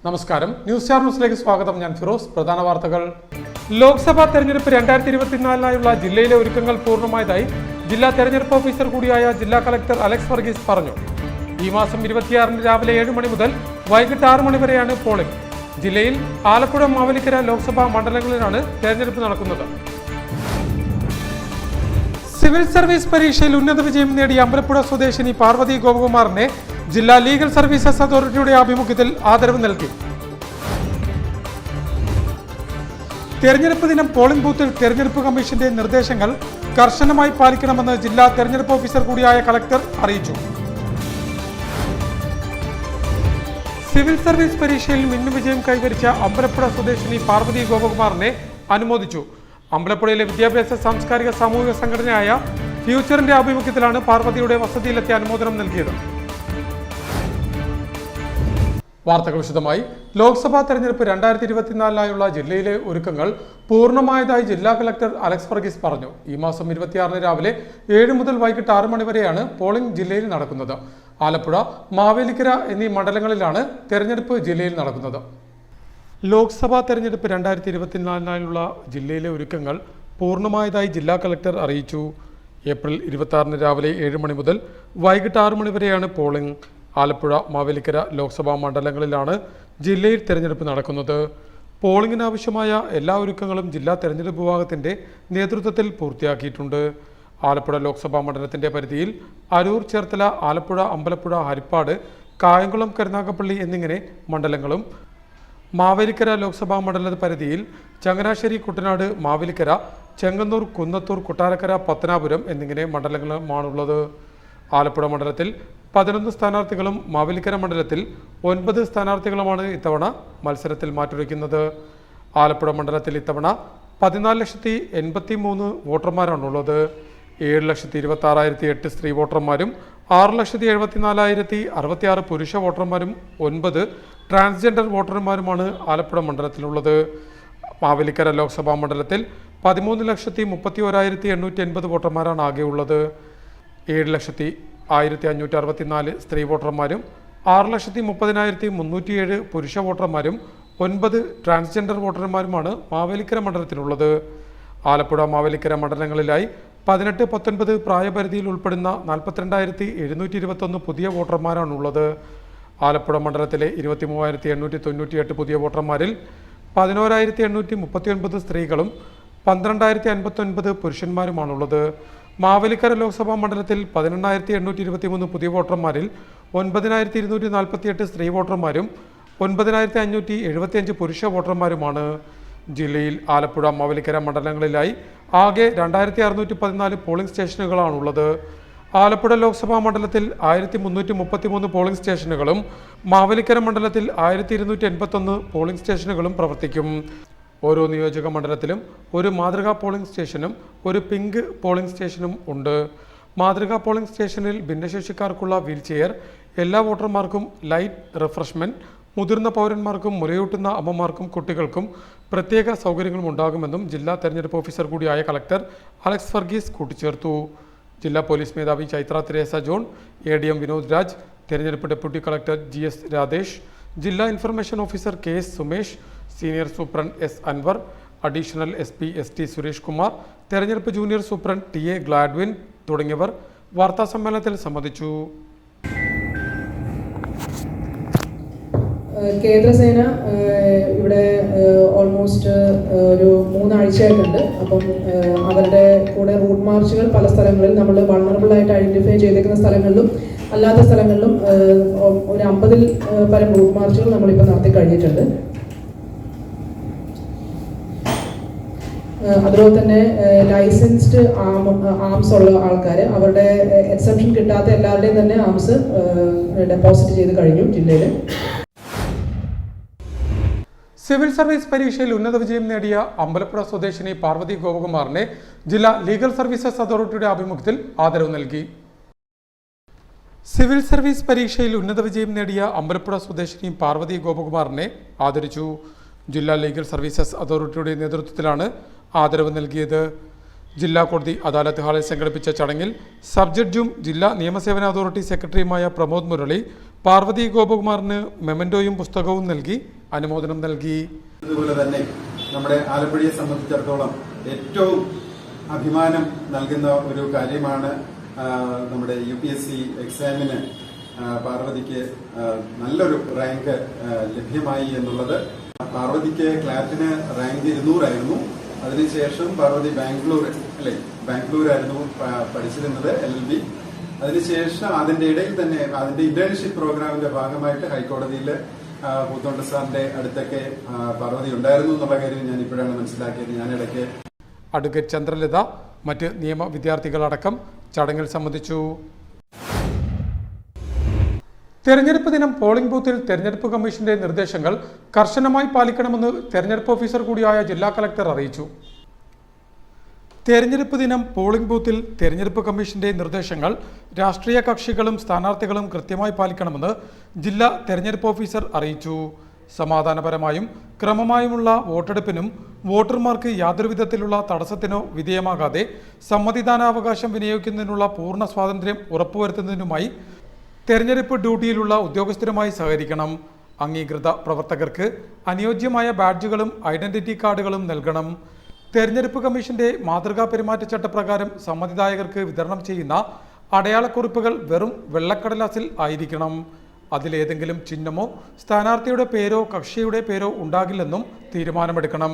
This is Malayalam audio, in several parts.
നമസ്കാരം, ന്യൂസ് സ്റ്റാർ ന്യൂസിലേക്ക് സ്വാഗതം. ഞാൻ ഫിറോസ്. പ്രധാന വാർത്തകൾ. ലോക്സഭാ തെരഞ്ഞെടുപ്പ് 2024 ജില്ലയിലെ ഒരുക്കങ്ങൾ പൂർണ്ണമായതായി ജില്ലാ തെരഞ്ഞെടുപ്പ് ഓഫീസർ കൂടിയായ ജില്ലാ കളക്ടർ അലക്സ് വർഗീസ് പറഞ്ഞു. ഈ മാസം 26 രാവിലെ 7 മണി മുതൽ വൈകിട്ട് 6 മണി വരെയാണ് പോളിംഗ്. ജില്ലയിൽ ആലപ്പുഴ, മാവേലിക്കര ലോക്സഭാ മണ്ഡലങ്ങളിലാണ് തെരഞ്ഞെടുപ്പ് നടക്കുന്നത്. സിവിൽ സർവീസ് പരീക്ഷയിൽ ഉന്നത വിജയം നേടിയ അമ്പലപ്പുഴ സ്വദേശിനി പാർവതി ഗോപകുമാറിനെ ജില്ലാ ലീഗൽ സർവീസസ് അതോറിറ്റിയുടെ ആഭിമുഖ്യത്തിൽ ആദരവ് നൽകി. തെരഞ്ഞെടുപ്പ് ദിനം പോളിംഗ് ബൂത്തിൽ തെരഞ്ഞെടുപ്പ് കമ്മീഷന്റെ നിർദ്ദേശങ്ങൾ കർശനമായി പാലിക്കണമെന്ന് ജില്ലാ തെരഞ്ഞെടുപ്പ് ഓഫീസർ കൂടിയായ കളക്ടർ അറിയിച്ചു. സിവിൽ സർവീസ് പരീക്ഷയിൽ മിന്നും വിജയം കൈവരിച്ച അമ്പലപ്പുഴ സ്വദേശിനി പാർവതി ഗോപകുമാറിനെ അനുമോദിച്ചു. അമ്പലപ്പുഴയിലെ വിദ്യാഭ്യാസ, സാംസ്കാരിക, സാമൂഹിക സംഘടനയായ ഫ്യൂച്ചറിന്റെ ആഭിമുഖ്യത്തിലാണ് പാർവതിയുടെ വസതിയിലെത്തി അനുമോദനം നൽകിയത്. വാർത്തകൾ വിശദമായി. ലോക്സഭാ തെരഞ്ഞെടുപ്പ് 2024 ജില്ലയിലെ ഒരുക്കങ്ങൾ പൂർണ്ണമായതായി ജില്ലാ കളക്ടർ അലക്സ് വർഗീസ് പറഞ്ഞു. ഈ മാസം 26 രാവിലെ 7 മുതൽ വൈകിട്ട് 6 മണി വരെയാണ് പോളിംഗ് ജില്ലയിൽ നടക്കുന്നത്. ആലപ്പുഴ, മാവേലിക്കര എന്നീ മണ്ഡലങ്ങളിലാണ് തെരഞ്ഞെടുപ്പ് ജില്ലയിൽ നടക്കുന്നത്. ലോക്സഭാ തെരഞ്ഞെടുപ്പ് 2024 ജില്ലയിലെ ഒരുക്കങ്ങൾ പൂർണ്ണമായതായി ജില്ലാ കളക്ടർ അറിയിച്ചു. ഏപ്രിൽ 26 രാവിലെ 7 മണി മുതൽ വൈകിട്ട് 6 മണി വരെയാണ് പോളിംഗ്. ആലപ്പുഴ, മാവേലിക്കര ലോക്സഭാ മണ്ഡലങ്ങളിലാണ് ജില്ലയിൽ തെരഞ്ഞെടുപ്പ് നടക്കുന്നത്. പോളിംഗിനാവശ്യമായ എല്ലാ ഒരുക്കങ്ങളും ജില്ലാ തെരഞ്ഞെടുപ്പ് വിഭാഗത്തിന്റെ നേതൃത്വത്തിൽ പൂർത്തിയാക്കിയിട്ടുണ്ട്. ആലപ്പുഴ ലോക്സഭാ മണ്ഡലത്തിന്റെ പരിധിയിൽ അരൂർ, ചേർത്തല, ആലപ്പുഴ, അമ്പലപ്പുഴ, ഹരിപ്പാട്, കായംകുളം, കരുനാഗപ്പള്ളി എന്നിങ്ങനെ മണ്ഡലങ്ങളും, മാവേലിക്കര ലോക്സഭാ മണ്ഡല പരിധിയിൽ ചങ്ങനാശ്ശേരി, കുട്ടനാട്, മാവേലിക്കര, ചെങ്ങന്നൂർ, കുന്നത്തൂർ, കൊട്ടാരക്കര, പത്തനാപുരം എന്നിങ്ങനെ മണ്ഡലങ്ങളുമാണുള്ളത്. ആലപ്പുഴ മണ്ഡലത്തിൽ 11 സ്ഥാനാർത്ഥികളും മാവേലിക്കര മണ്ഡലത്തിൽ 9 സ്ഥാനാർത്ഥികളുമാണ് ഇത്തവണ മത്സരത്തിൽ മാറ്റുരയ്ക്കുന്നത്. ആലപ്പുഴ മണ്ഡലത്തിൽ ഇത്തവണ 14,83,000 വോട്ടർമാരാണുള്ളത്. 7,26,008 സ്ത്രീ വോട്ടർമാരും 6,74,066 പുരുഷ വോട്ടർമാരും 9 ട്രാൻസ്ജെൻഡർ വോട്ടർമാരുമാണ് ആലപ്പുഴ മണ്ഡലത്തിലുള്ളത്. മാവേലിക്കര ലോക്സഭാ മണ്ഡലത്തിൽ 13,31,880 വോട്ടർമാരാണ് ആകെയുള്ളത്. 7,01,564 സ്ത്രീ വോട്ടർമാരും 6,30,307 പുരുഷ വോട്ടർമാരും 9 ട്രാൻസ്ജെൻഡർ വോട്ടർമാരുമാണ് മാവേലിക്കര മണ്ഡലത്തിലുള്ളത്. ആലപ്പുഴ, മാവേലിക്കര മണ്ഡലങ്ങളിലായി 18, 19 പ്രായപരിധിയിൽ ഉൾപ്പെടുന്ന 42,721 പുതിയ വോട്ടർമാരാണുള്ളത്. ആലപ്പുഴ മണ്ഡലത്തിലെ 23,898 പുതിയ വോട്ടർമാരിൽ 11,839 സ്ത്രീകളും 12,059 പുരുഷന്മാരുമാണുള്ളത്. മാവേലിക്കര ലോക്സഭാ മണ്ഡലത്തിൽ 18,823 പുതിയ വോട്ടർമാരിൽ 9,248 സ്ത്രീ വോട്ടർമാരും 9,575 പുരുഷ വോട്ടർമാരുമാണ്. ജില്ലയിൽ ആലപ്പുഴ, മാവേലിക്കര മണ്ഡലങ്ങളിലായി ആകെ 2,614 പോളിംഗ് സ്റ്റേഷനുകളാണുള്ളത്. ആലപ്പുഴ ലോക്സഭാ മണ്ഡലത്തിൽ 1,333 പോളിംഗ് സ്റ്റേഷനുകളും മാവേലിക്കര മണ്ഡലത്തിൽ 1,281 പോളിംഗ് സ്റ്റേഷനുകളും പ്രവർത്തിക്കും. ഓരോ നിയോജക മണ്ഡലത്തിലും ഒരു മാതൃകാ പോളിംഗ് സ്റ്റേഷനും ഒരു പിങ്ക് പോളിംഗ് സ്റ്റേഷനും ഉണ്ട്. മാതൃകാ പോളിംഗ് സ്റ്റേഷനിൽ ഭിന്നശേഷിക്കാർക്കുള്ള വീൽചെയർ, എല്ലാ വോട്ടർമാർക്കും ലൈറ്റ് റിഫ്രഷ്മെന്റ്, മുതിർന്ന പൗരന്മാർക്കും മുലയൂട്ടുന്ന അമ്മമാർക്കും കുട്ടികൾക്കും പ്രത്യേക സൗകര്യങ്ങളും ഉണ്ടാകുമെന്നും ജില്ലാ തെരഞ്ഞെടുപ്പ് ഓഫീസർ കൂടിയായ കളക്ടർ അലക്സ് വർഗീസ് കൂട്ടിച്ചേർത്തു. ജില്ലാ പോലീസ് മേധാവി ചൈത്ര തെരേസ ജോൺ, ADM വിനോദ് രാജ്, തെരഞ്ഞെടുപ്പ് ഡെപ്യൂട്ടി കളക്ടർ GS രാധേഷ്, ജില്ലാ information officer KS Sumesh, senior superintendent S Anwar, additional SP ST Suresh Kumar, തെരഞ്ഞെടുപ്പ് ജൂനിയർ സൂപ്രണ്ട് TA ഗ്ലാഡ്വിൻ തുടങ്ങിയവർ വാർത്താസമ്മേളനത്തിൽ സംബന്ധിച്ചു. കേന്ദ്രസേന ഇവിടെ ഓൾമോസ്റ്റ് ഒരു 3 ആഴ്ചയായിട്ടുണ്ട്. അപ്പം അവരുടെ കൂടെ റൂട്ട് മാർച്ചുകൾ പല സ്ഥലങ്ങളിൽ നമ്മൾ വൾണറബിൾ ആയിട്ട് ഐഡന്റിഫൈ ചെയ്തേക്കുന്ന സ്ഥലങ്ങളിലും അല്ലാത്ത സ്ഥലങ്ങളിലും ഒരു 50-ൽ പരം റൂട്ട് മാർച്ചുകൾ നമ്മളിപ്പോൾ നടത്തി കഴിഞ്ഞിട്ടുണ്ട്. അതുപോലെ തന്നെ ലൈസൻസ്ഡ് ആംസ് ഉള്ള ആൾക്കാർ, അവരുടെ എക്സംഷൻ കിട്ടാത്ത എല്ലാവരുടെയും തന്നെ ആംസ് ഡെപ്പോസിറ്റ് ചെയ്ത് കഴിഞ്ഞു ജില്ലയിൽ. സിവിൽ സർവീസ് പരീക്ഷയിൽ ഉന്നത വിജയം നേടിയ അമ്പലപ്പുഴ സ്വദേശിനി പാർവതി ഗോപകുമാറിനെ ജില്ലാ ലീഗൽ സർവീസസ് അതോറിറ്റിയുടെ ആഭിമുഖ്യത്തിൽ ആദരവ് നൽകി. സിവിൽ സർവീസ് പരീക്ഷയിൽ ഉന്നത വിജയം നേടിയ അമ്പലപ്പുഴ സ്വദേശിനി പാർവതി ഗോപകുമാറിനെ ആദരിച്ചു. ജില്ലാ ലീഗൽ സർവീസസ് അതോറിറ്റിയുടെ നേതൃത്വത്തിലാണ് ആദരവ് നൽകിയത്. ജില്ലാ കോടതി അദാലത്ത് ഹാളിൽ സംഘടിപ്പിച്ച ചടങ്ങിൽ സബ് ജഡ്ജും ജില്ലാ നിയമസേവന അതോറിറ്റി സെക്രട്ടറിയുമായ പ്രമോദ് മുരളി പാർവതി ഗോപകുമാറിന് മെമന്റോയും പുസ്തകവും നൽകി അനുമോദനം നൽകി. അതുപോലെ തന്നെ നമ്മുടെ ആലപ്പുഴയെ സംബന്ധിച്ചിടത്തോളം ഏറ്റവും അഭിമാനം നൽകുന്ന ഒരു കാര്യമാണ് നമ്മുടെ UPSC എക്സാമിന് പാർവതിക്ക് നല്ലൊരു റാങ്ക് ലഭ്യമായി എന്നുള്ളത്. പാർവതിക്ക് ക്ലാറ്റിന് റാങ്ക് 200 ആയിരുന്നു. അതിനുശേഷം പാർവതി ബാംഗ്ലൂരായിരുന്നു പഠിച്ചിരുന്നത് LLB. അതിനുശേഷം അതിന്റെ ഇടയിൽ തന്നെ അതിന്റെ ഇന്റേൺഷിപ്പ് പ്രോഗ്രാമിന്റെ ഭാഗമായിട്ട് ഹൈക്കോടതിയിൽ പൂത്തോണ്ട സാറിന്റെ അടുത്തൊക്കെ പാർവതി ഉണ്ടായിരുന്നു എന്നുള്ള കാര്യം ഞാൻ ഇപ്പോഴാണ് മനസ്സിലാക്കിയത്. ഞാനിടയ്ക്ക് അഡ്വക്കേറ്റ് ചന്ദ്രലത മറ്റ് നിയമ വിദ്യാർത്ഥികളടക്കം ചടങ്ങിൽ സംബന്ധിച്ചു. തെരഞ്ഞെടുപ്പ് ദിനം പോളിംഗ് ബൂത്തിൽ തെരഞ്ഞെടുപ്പ് കമ്മീഷന്റെ നിർദ്ദേശങ്ങൾ കർശനമായി പാലിക്കണമെന്ന് തെരഞ്ഞെടുപ്പ് ഓഫീസർ കൂടിയായ ജില്ലാ കളക്ടർ അറിയിച്ചു. തെരഞ്ഞെടുപ്പ് ദിനം പോളിംഗ് ബൂത്തിൽ തെരഞ്ഞെടുപ്പ് കമ്മീഷന്റെ നിർദ്ദേശങ്ങൾ രാഷ്ട്രീയ കക്ഷികളും സ്ഥാനാർത്ഥികളും കൃത്യമായി പാലിക്കണമെന്ന് ജില്ലാ തെരഞ്ഞെടുപ്പ് ഓഫീസർ അറിയിച്ചു. സമാധാനപരമായും ക്രമമായുമുള്ള വോട്ടെടുപ്പിനും വോട്ടർമാർക്ക് യാതൊരു വിധത്തിലുള്ള തടസ്സത്തിനോ വിധേയമാകാതെ സമ്മതിദാനാവകാശം വിനിയോഗിക്കുന്നതിനുള്ള പൂർണ്ണ സ്വാതന്ത്ര്യം ഉറപ്പുവരുത്തുന്നതിനുമായി തെരഞ്ഞെടുപ്പ് ഡ്യൂട്ടിയിലുള്ള ഉദ്യോഗസ്ഥരുമായി സഹകരിക്കണം. അംഗീകൃത പ്രവർത്തകർക്ക് അനുയോജ്യമായ ബാഡ്ജുകളും ഐഡന്റിറ്റി കാർഡുകളും നൽകണം. തെരഞ്ഞെടുപ്പ് കമ്മീഷന്റെ മാതൃകാ പെരുമാറ്റച്ചട്ടപ്രകാരം സമ്മതിദായകർക്ക് വിതരണം ചെയ്യുന്ന അടയാളക്കുറിപ്പുകൾ വെറും വെള്ളക്കടലാസിൽ ആയിരിക്കണം. അതിലേതെങ്കിലും ചിഹ്നമോ സ്ഥാനാർത്ഥിയുടെ പേരോ കക്ഷിയുടെ പേരോ ഉണ്ടാകില്ലെന്നും തീരുമാനമെടുക്കണം.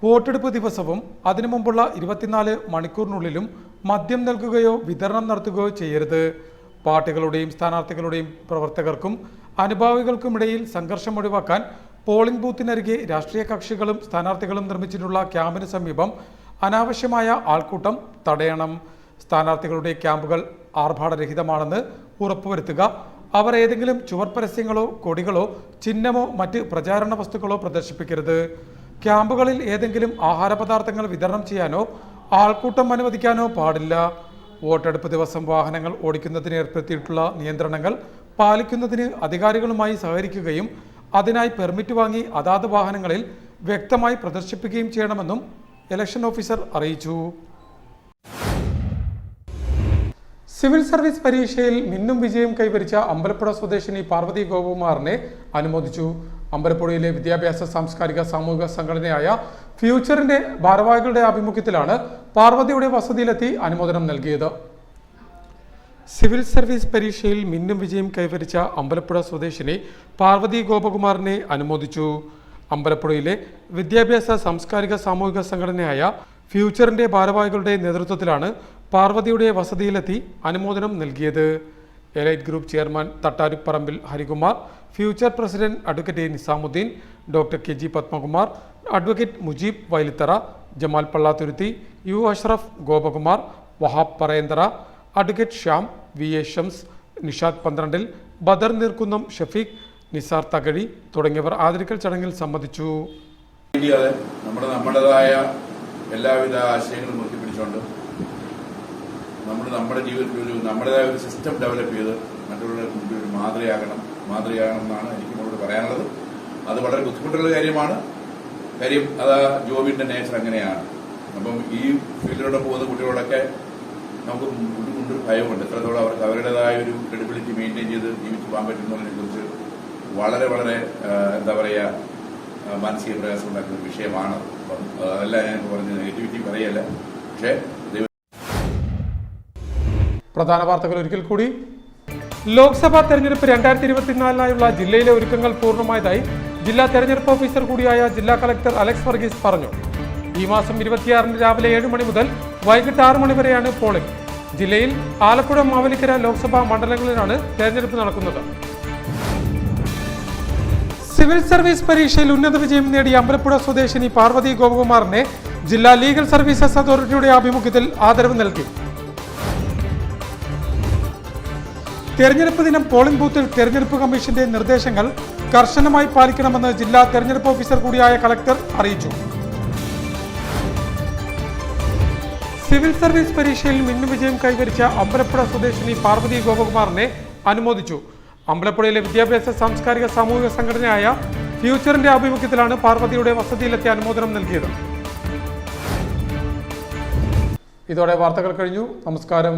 വോട്ടെടുപ്പ് ദിവസവും അതിനു മുമ്പുള്ള 24 മണിക്കൂറിനുള്ളിലും മദ്യം നൽകുകയോ വിതരണം നടത്തുകയോ ചെയ്യരുത്. പാർട്ടികളുടെയും സ്ഥാനാർത്ഥികളുടെയും പ്രവർത്തകർക്കും അനുഭാവികൾക്കുമിടയിൽ സംഘർഷം ഒഴിവാക്കാൻ പോളിംഗ് ബൂത്തിനരികെ രാഷ്ട്രീയ കക്ഷികളും സ്ഥാനാർത്ഥികളും നിർമ്മിച്ചിട്ടുള്ള ക്യാമ്പിന് സമീപം അനാവശ്യമായ ആൾക്കൂട്ടം തടയണം. സ്ഥാനാർത്ഥികളുടെ ക്യാമ്പുകൾ ആർഭാടരഹിതമാണെന്ന് ഉറപ്പുവരുത്തുക. അവർ ഏതെങ്കിലും ചുവർ പരസ്യങ്ങളോ കൊടികളോ ചിഹ്നമോ മറ്റ് പ്രചാരണ വസ്തുക്കളോ പ്രദർശിപ്പിക്കരുത്. ക്യാമ്പുകളിൽ ഏതെങ്കിലും ആഹാര പദാർത്ഥങ്ങൾ വിതരണം ചെയ്യാനോ ആൾക്കൂട്ടം അനുവദിക്കാനോ പാടില്ല. വോട്ടെടുപ്പ് ദിവസം വാഹനങ്ങൾ ഓടിക്കുന്നതിന് ഏർപ്പെടുത്തിയിട്ടുള്ള നിയന്ത്രണങ്ങൾ പാലിക്കുന്നതിന് അധികാരികളുമായി സഹകരിക്കുകയും അതിനായി പെർമിറ്റ് വാങ്ങി അതാത് വാഹനങ്ങളിൽ വ്യക്തമായി പ്രദർശിപ്പിക്കുകയും ചെയ്യണമെന്നും ഇലക്ഷൻ ഓഫീസർ അറിയിച്ചു. സിവിൽ സർവീസ് പരീക്ഷയിൽ മിന്നും വിജയം കൈവരിച്ച അമ്പലപ്പുഴ സ്വദേശിനി പാർവതി ഗോപകുമാറിനെ അനുമോദിച്ചു. അമ്പലപ്പുഴയിലെ വിദ്യാഭ്യാസ സാംസ്കാരിക സാമൂഹിക സംഘടനയായ ഫ്യൂച്ചറിന്റെ ഭാരവാഹികളുടെ ആഭിമുഖ്യത്തിലാണ് പാർവതിയുടെ വസതിയിലെത്തി അനുമോദനം നൽകിയത്. സിവിൽ സർവീസ് പരീക്ഷയിൽ മിന്നും വിജയം കൈവരിച്ച അമ്പലപ്പുഴ സ്വദേശിനി പാർവതി ഗോപകുമാറിനെ അനുമോദിച്ചു. അമ്പലപ്പുഴയിലെ വിദ്യാഭ്യാസ സാംസ്കാരിക സാമൂഹിക സംഘടനയായ ഫ്യൂച്ചറിന്റെ ഭാരവാഹികളുടെ നേതൃത്വത്തിലാണ് പാർവതിയുടെ വസതിയിലെത്തി അനുമോദനം നൽകിയത്. Elite group chairman Thattaruparambil Harikumar, future president advocate Nizamuddin, doctor KG Padmakumar, advocate Mujeeb Vailithara, Jamal Pallathuruthy, U Ashraf, Gopakumar, Wahab Parayanthara, advocate Shyam, VA Shams, Nishad Panthrandil, Badar Neerkunnam, Shafeeq, Nisar Thakazhi തുടങ്ങിയവർ ആദരിക്കൽ ചടങ്ങിൽ സംബന്ധിച്ചു. നമ്മുടേതായ എല്ലാവിധ ആശയങ്ങളും മുറുക്കിപ്പിടിച്ചുകൊണ്ട് നമ്മുടെ ജീവിതത്തിൽ നമ്മുടേതായ ഒരു സിസ്റ്റം ഡെവലപ്പ് ചെയ്ത് മറ്റുള്ളവരുടെ മുമ്പിൽ ഒരു മാതൃകയാകണം എന്നാണ് എനിക്ക് നമ്മളോട് പറയാനുള്ളത്. അത് വളരെ ബുദ്ധിമുട്ടുള്ള കാര്യമാണ്. കാര്യം അത് ജോബിന്റെ നേച്ചർ അങ്ങനെയാണ്. അപ്പം ഈ ഫീൽഡിലൂടെ പോകുന്ന കുട്ടികളോടൊക്കെ നമുക്ക് മുൻകൂട്ടി ഭയമുണ്ട്. എത്രത്തോളം അവർക്ക് അവരുടേതായ ഒരു ക്രെഡിബിലിറ്റി മെയിൻറ്റെയിൻ ചെയ്ത് ജീവിച്ചു പോകാൻ പറ്റുന്നതിനെ കുറിച്ച് വളരെ വളരെ എന്താ പറയുക മാനസിക പ്രയാസം ഉണ്ടാക്കുന്ന ഒരു വിഷയമാണ്. അപ്പം അതല്ല ഞാൻ പറഞ്ഞ നെഗറ്റിവിറ്റി പറയല്ല. പക്ഷേ പ്രധാന വാർത്തകൾ ഒരിക്കൽ കൂടി. ലോക്സഭാ തെരഞ്ഞെടുപ്പ് 2024 ജില്ലയിലെ ഒരുക്കങ്ങൾ പൂർണ്ണമായതായി ജില്ലാ തെരഞ്ഞെടുപ്പ് ഓഫീസർ കൂടിയായ ജില്ലാ കളക്ടർ അലക്സ് വർഗീസ് പറഞ്ഞു. ഈ മാസം 26 രാവിലെ 7 മണി മുതൽ വൈകിട്ട് 6 മണി വരെയാണ് പോളിംഗ്. ജില്ലയിൽ ആലപ്പുഴ, മാവേലിക്കര ലോക്സഭാ മണ്ഡലങ്ങളിലാണ് തെരഞ്ഞെടുപ്പ് നടക്കുന്നത്. സിവിൽ സർവീസ് പരീക്ഷയിൽ ഉന്നത വിജയം നേടിയ അമ്പലപ്പുഴ സ്വദേശിനി പാർവതി ഗോപകുമാറിനെ ജില്ലാ ലീഗൽ സർവീസസ് അതോറിറ്റിയുടെ ആഭിമുഖ്യത്തിൽ ആദരവ് നൽകി. തെരഞ്ഞെടുപ്പ് ദിനം പോളിംഗ് ബൂത്തിൽ തെരഞ്ഞെടുപ്പ് കമ്മീഷന്റെ നിർദ്ദേശങ്ങൾ കർശനമായി പാലിക്കണമെന്ന് ജില്ലാ തെരഞ്ഞെടുപ്പ് ഓഫീസർ കൂടിയായ കളക്ടർ അറിയിച്ചു. സിവിൽ സർവീസ് പരീക്ഷയിൽ മിന്നും വിജയം കൈവരിച്ച അമ്പലപ്പുഴ സ്വദേശിനി പാർവതി ഗോപകുമാറിനെ അനുമോദിച്ചു. അമ്പലപ്പുഴയിലെ വിദ്യാഭ്യാസ സാംസ്കാരിക സാമൂഹിക സംഘടനയായ ഫ്യൂച്ചറിന്റെ ആഭിമുഖ്യത്തിലാണ് പാർവതിയുടെ വസതിയിലെത്തി അനുമോദനം നൽകിയത്. ഇതോടെ വാർത്തകൾ കഴിഞ്ഞു. നമസ്കാരം.